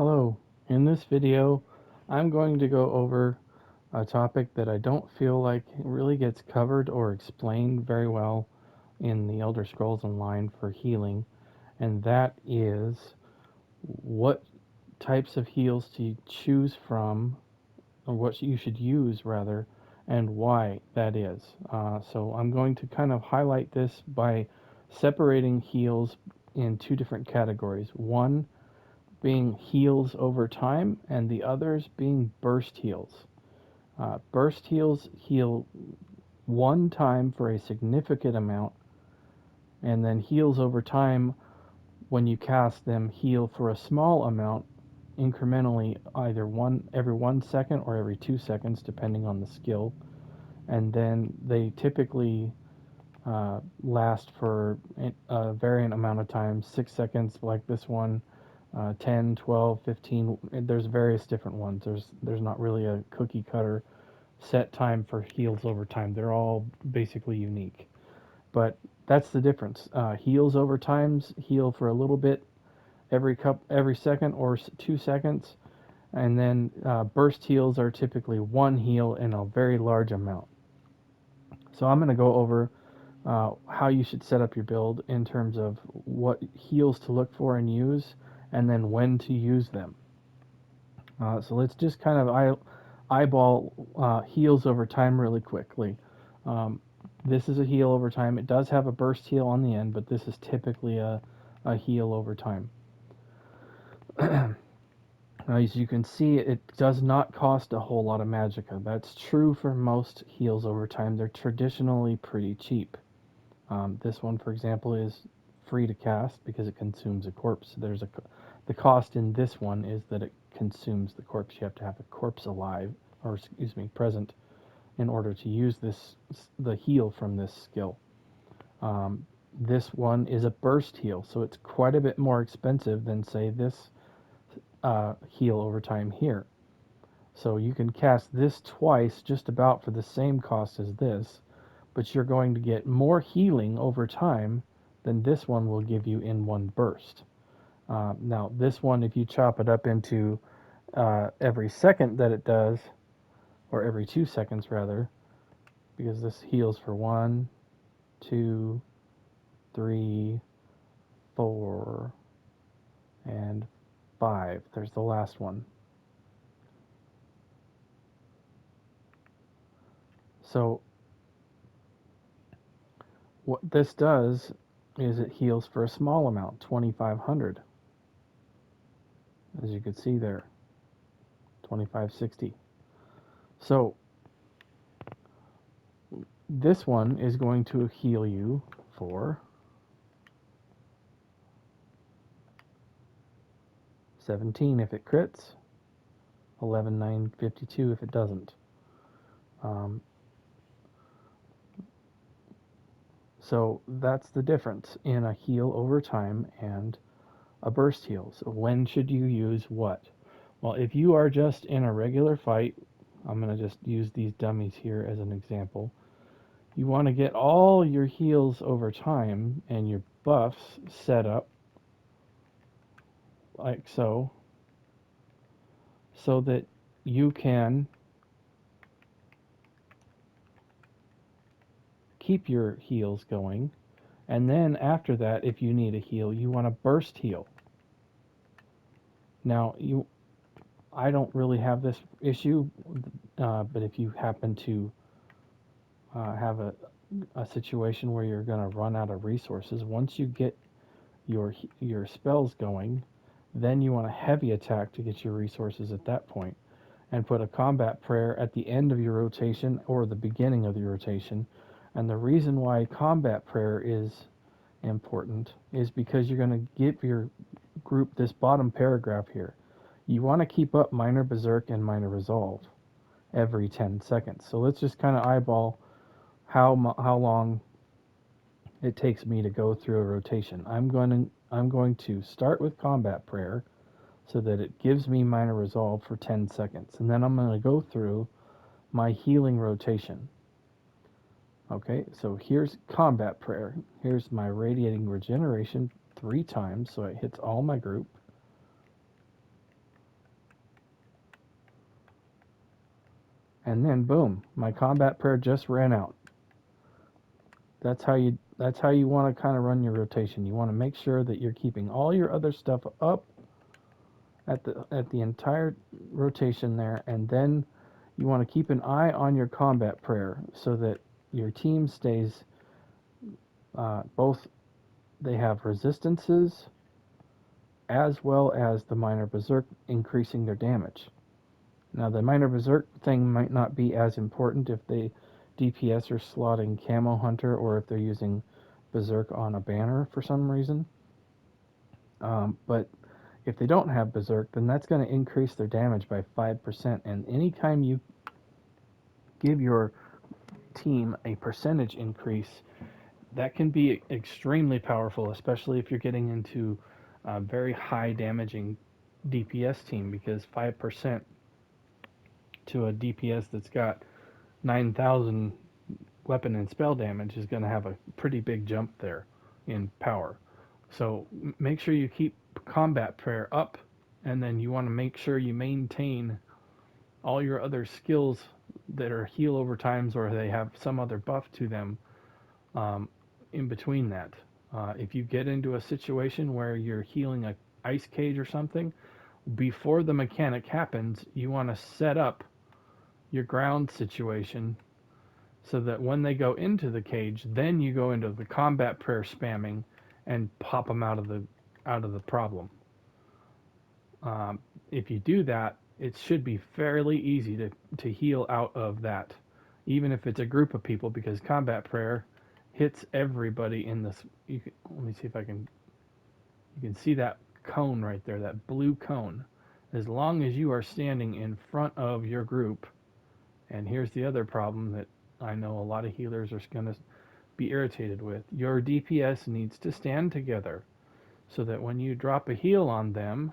Hello, in this video I'm going to go over a topic that I don't feel like really gets covered or explained very well in the Elder Scrolls Online for healing, and that is what types of heals to choose from, or what you should use rather, and why that is. So I'm going to kind of highlight this by separating heals in two different categories. One being heals over time, and the others being burst heals. Burst heals heal one time for a significant amount, and then heals over time, when you cast them, heal for a small amount incrementally, either one every 1 second or every 2 seconds, depending on the skill. And then they typically last for a varying amount of time, 6 seconds, like this one, 10, 12, 15. There's various different ones. There's not really a cookie cutter set time for heals over time. They're all basically unique. But that's the difference. Heals over times heal for a little bit every second or 2 seconds, and then burst heals are typically one heal in a very large amount. So I'm going to go over how you should set up your build in terms of what heals to look for and use, and then when to use them. So let's just kind of eyeball heals over time really quickly. Um, this is a heal over time. It does have a burst heal on the end, but this is typically a heal over time. As you can see, it does not cost a whole lot of Magicka. That's true for most heals over time. They're traditionally pretty cheap. This one, for example, is free to cast because it consumes a corpse. The cost in this one is that it consumes the corpse. You have to have a corpse alive, or excuse me, present, in order to use the heal from this skill. This one is a burst heal, so it's quite a bit more expensive than, say, this heal over time here. So you can cast this twice just about for the same cost as this, but you're going to get more healing over time than this one will give you in one burst. Now, this one, if you chop it up into every second that it does, or every 2 seconds rather, because this heals for 1, 2, 3, 4, and 5. There's the last one. So what this does is it heals for a small amount, 2,500, as you can see there, 2,560. So this one is going to heal you for 17 if it crits, 11,952 if it doesn't. So that's the difference in a heal over time and a burst heal. So when should you use what? Well, if you are just in a regular fight, I'm going to just use these dummies here as an example. You want to get all your heals over time and your buffs set up like so that you can keep your heals going. And then after that, if you need a heal, you want to burst heal. Now, I don't really have this issue, but if you happen to have a situation where you're going to run out of resources, once you get your spells going, then you want a heavy attack to get your resources at that point, and put a combat prayer at the end of your rotation or the beginning of your rotation. And the reason why combat prayer is important is because you're going to give your group this bottom paragraph here. You want to keep up minor berserk and minor resolve every 10 seconds. So let's just kind of eyeball how long it takes me to go through a rotation. I'm going to start with combat prayer so that it gives me minor resolve for 10 seconds, and then I'm going to go through my healing rotation. Okay, so here's combat prayer. Here's my radiating regeneration 3 times, so it hits all my group. and then boom, my combat prayer just ran out. That's how you want to kind of run your rotation. You want to make sure that you're keeping all your other stuff up at the entire rotation there, and then you want to keep an eye on your combat prayer so that your team stays both they have resistances as well as the minor berserk increasing their damage. Now the minor berserk thing might not be as important if they DPS are slotting camo hunter or if they're using berserk on a banner for some reason. But if they don't have berserk, then that's going to increase their damage by 5%. And anytime you give your team a percentage increase, that can be extremely powerful, especially if you're getting into a very high damaging DPS team, because 5% to a DPS that's got 9,000 weapon and spell damage is going to have a pretty big jump there in power. So make sure you keep combat prayer up, and then you want to make sure you maintain all your other skills that are heal over times or they have some other buff to them um, in between that. If you get into a situation where you're healing a ice cage or something, before the mechanic happens, you want to set up your ground situation so that when they go into the cage, then you go into the combat prayer spamming and pop them out of the problem. If you do that, it should be fairly easy to heal out of that, even if it's a group of people, because combat prayer hits everybody in this. Let me see if I can. You can see that cone right there, that blue cone. As long as you are standing in front of your group, and here's the other problem that I know a lot of healers are going to be irritated with. Your DPS needs to stand together so that when you drop a heal on them,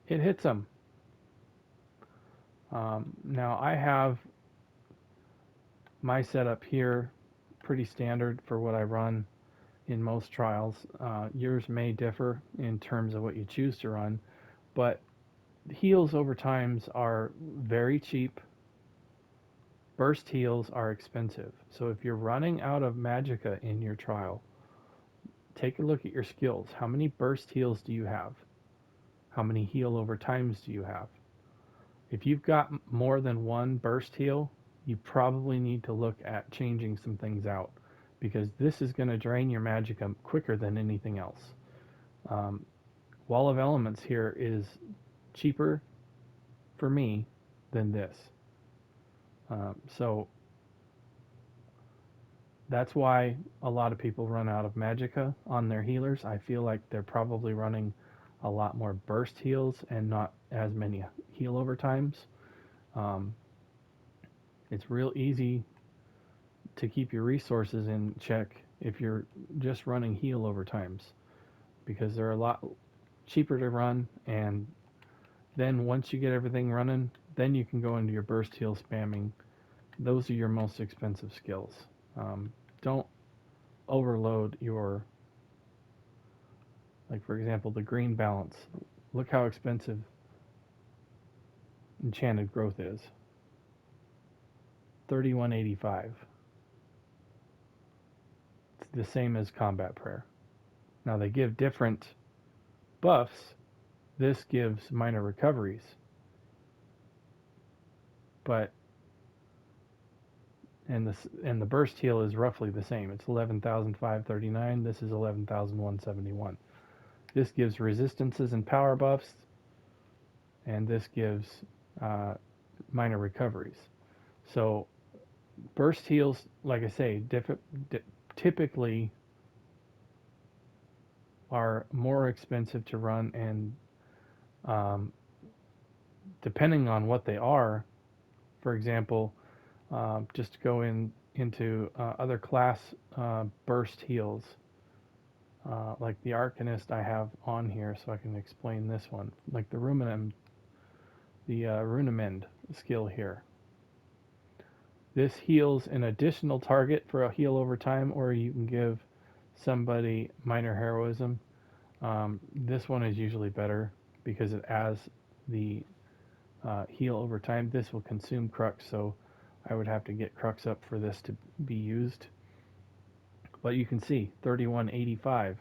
it hits them. Now I have my setup here pretty standard for what I run in most trials. Yours may differ in terms of what you choose to run, but heals over times are very cheap. Burst heals are expensive. So if you're running out of Magicka in your trial, take a look at your skills. How many burst heals do you have? How many heal over times do you have? If you've got more than one burst heal, you probably need to look at changing some things out, because this is going to drain your Magicka quicker than anything else. Wall of Elements here is cheaper for me than this. So that's why a lot of people run out of Magicka on their healers. I feel like they're probably running a lot more burst heals and not as many heal over times. It's real easy to keep your resources in check if you're just running heal over times, because they're a lot cheaper to run, and then once you get everything running, then you can go into your burst heal spamming. Those are your most expensive skills. Don't overload your, like for example, the green balance. Look how expensive enchanted growth is. 3185. It's the same as combat prayer. Now they give different buffs. This gives minor recoveries, but and the burst heal is roughly the same. It's 11,539. This is 11,171. This gives resistances and power buffs, and this gives minor recoveries. So burst heals, like I say, typically are more expensive to run, and depending on what they are, for example, just to go into other class burst heals, like the Arcanist I have on here, so I can explain this one, like the Runamend skill here. This heals an additional target for a heal over time, or you can give somebody minor heroism. This one is usually better because it adds the heal over time. This will consume crux, so I would have to get crux up for this to be used. But you can see 31.85,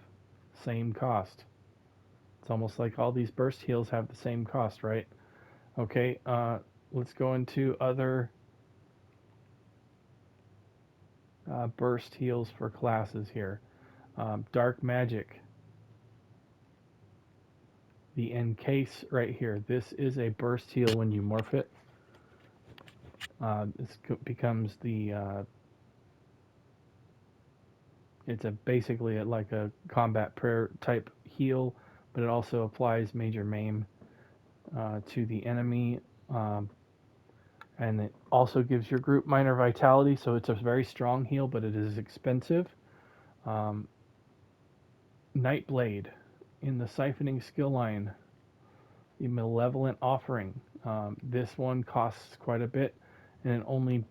same cost. It's almost like all these burst heals have the same cost, right? Okay, let's go into other burst heals for classes here. Dark Magic. The encase right here. This is a burst heal when you morph it. This becomes the it's basically like a combat prayer type heal, but it also applies major maim to the enemy, and it also gives your group minor vitality. So it's a very strong heal, but it is expensive. Um, Nightblade in the siphoning skill line. The Malevolent Offering. This one costs quite a bit, and it only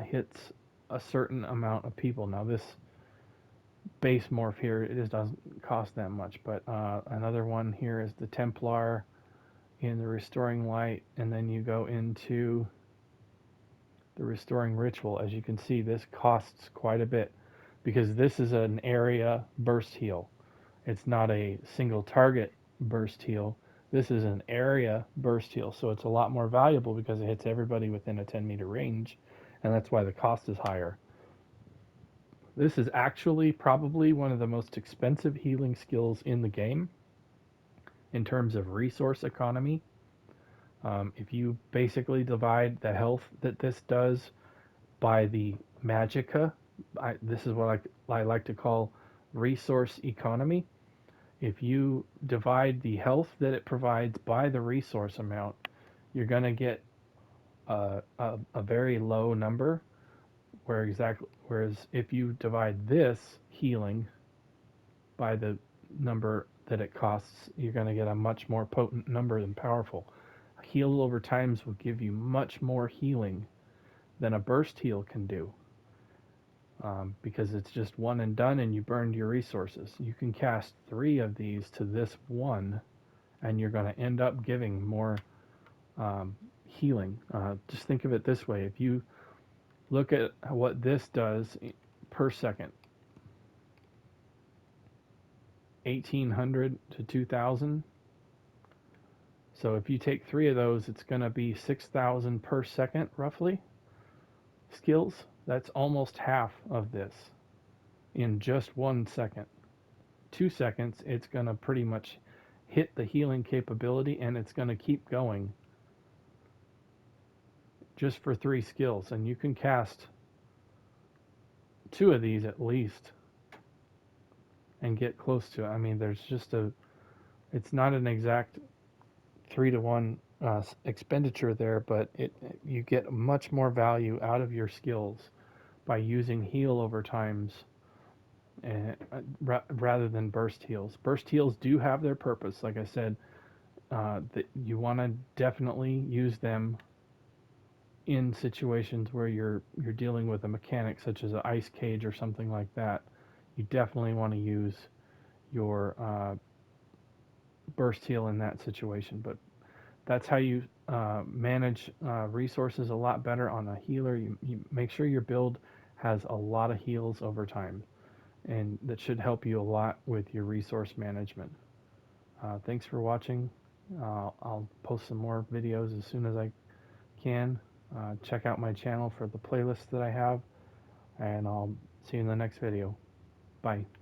hits a certain amount of people. Now this base morph here, it just doesn't cost that much, but another one here is the Templar in the Restoring Light, and then you go into the Restoring Ritual. As you can see, this costs quite a bit because this is an area burst heal. It's not a single target burst heal. This is an area burst heal, so it's a lot more valuable because it hits everybody within a 10-meter range, and that's why the cost is higher. This is actually probably one of the most expensive healing skills in the game in terms of resource economy. If you basically divide the health that this does by the Magicka, this is what I like to call resource economy. If you divide the health that it provides by the resource amount, you're going to get a very low number. Whereas if you divide this healing by the number that it costs, you're going to get a much more potent number and powerful. A heal over times will give you much more healing than a burst heal can do. Because it's just one and done and you burned your resources. You can cast 3 of these to this one and you're going to end up giving more healing. Just think of it this way. If you look at what this does per second, 1800 to 2000. So if you take 3 of those, it's going to be 6,000 per second roughly skills. That's almost half of this in just 1 second. 2 seconds, it's going to pretty much hit the healing capability, and it's going to keep going just for 3 skills. And you can cast 2 of these at least and get close to it. I mean, there's just it's not an exact 3-to-1 expenditure there, but you get much more value out of your skills by using heal over times rather than burst heals. Burst heals do have their purpose. Like I said, that you want to definitely use them in situations where you're dealing with a mechanic such as an ice cage or something like that. You definitely want to use your burst heal in that situation. But that's how you manage resources a lot better on a healer. You make sure your build has a lot of heals over time, and that should help you a lot with your resource management. Thanks for watching. I'll post some more videos as soon as I can. Check out my channel for the playlist that I have, and I'll see you in the next video. Bye.